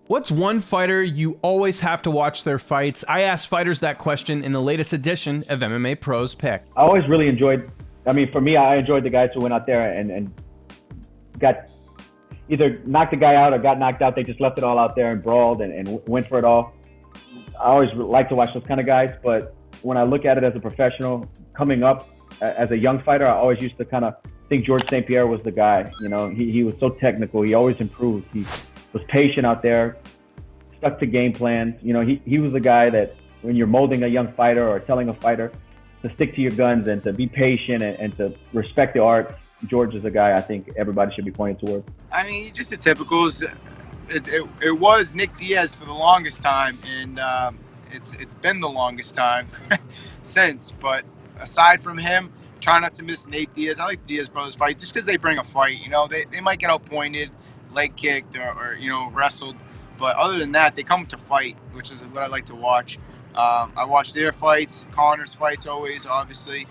What's one fighter you always have to watch their fights? I asked fighters that question in the latest edition of MMA Pros Pick. I always really enjoyed, for me, I enjoyed the guys who went out there and got either knocked the guy out or got knocked out. They just left it all out there and brawled and went for it all. I always like to watch those kind of guys, but when I look at it as a professional coming up as a young fighter, I always used to kind of think George St. Pierre was the guy. You know, he was so technical. He always improved. He was patient out there, stuck to game plans. You know, he was the guy that when you're molding a young fighter or telling a fighter to stick to your guns and to be patient and to respect the art, George is a guy I think everybody should be pointing toward. I mean, just the typicals. It was Nick Diaz for the longest time, and it's been the longest time since. But aside from him, try not to miss Nate Diaz. I like the Diaz brothers fight just because they bring a fight. You know, they might get outpointed, leg kicked, or you know, wrestled. But other than that, they come to fight, which is what I like to watch. I watch their fights, Connor's fights always, obviously.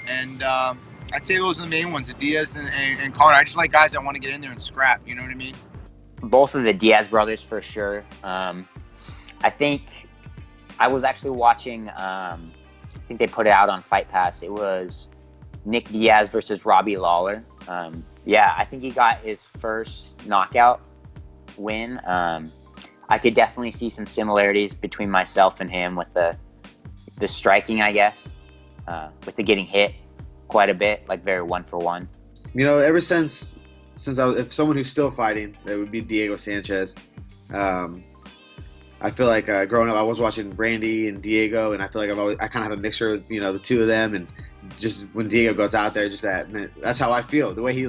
And I'd say those are the main ones, the Diaz and Connor. I just like guys that want to get in there and scrap, you know what I mean? Both of the Diaz brothers for sure. I think I was actually watching, I think they put it out on Fight Pass. It was Nick Diaz versus Robbie Lawler. Yeah, I think he got his first knockout win. I could definitely see some similarities between myself and him with the striking, I guess, with the getting hit quite a bit, like very 1-for-1. You know, ever since if someone who's still fighting, it would be Diego Sanchez. I feel like growing up, I was watching Randy and Diego, and I feel like I kind of have a mixture of, you know, the two of them, and just when Diego goes out there, just that's how I feel. The way he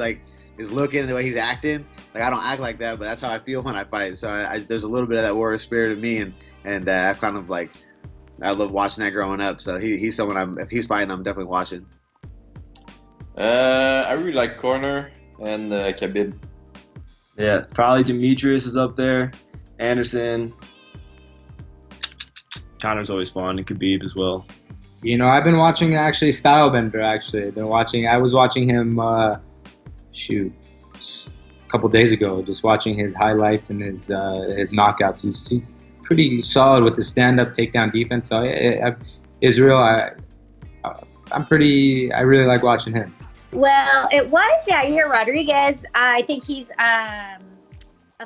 is looking, the way he's acting. Like, I don't act like that, but that's how I feel when I fight. So there's a little bit of that warrior spirit in me, and I've kind of I love watching that growing up. So he's someone if he's fighting, I'm definitely watching. I really like Corner and Khabib. Yeah, probably Demetrius is up there. Anderson. Connor's always fun, and Khabib as well. You know, I've been watching Stylebender. I was watching him. A couple days ago, just watching his highlights and his knockouts. He's pretty solid with the stand-up takedown defense. So Israel, I really like watching him. Well, it was Yair Rodriguez. I think he's a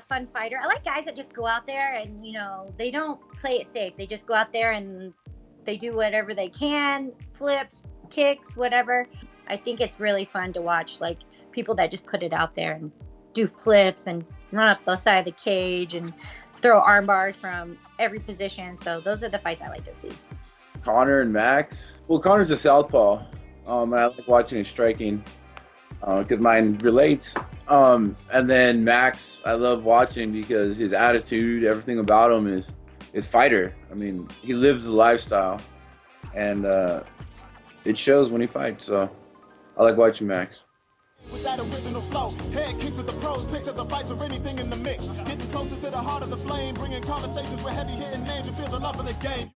fun fighter. I like guys that just go out there and, you know, they don't play it safe. They just go out there and they do whatever they can, flips, kicks, whatever. I think it's really fun to watch, like, people that just put it out there and do flips and run up the side of the cage and throw arm bars from every position. So those are the fights I like to see. Connor and Max. Well, Connor's a southpaw. And I like watching his striking because mine relates. And then Max, I love watching because his attitude, everything about him is fighter. I mean, he lives the lifestyle, and it shows when he fights. So I like watching Max. With that original flow, head kicks with the pros, picks of the fights or anything in the mix. Getting closer to the heart of the flame, bringing conversations with heavy hitting names. You feel the love of the game.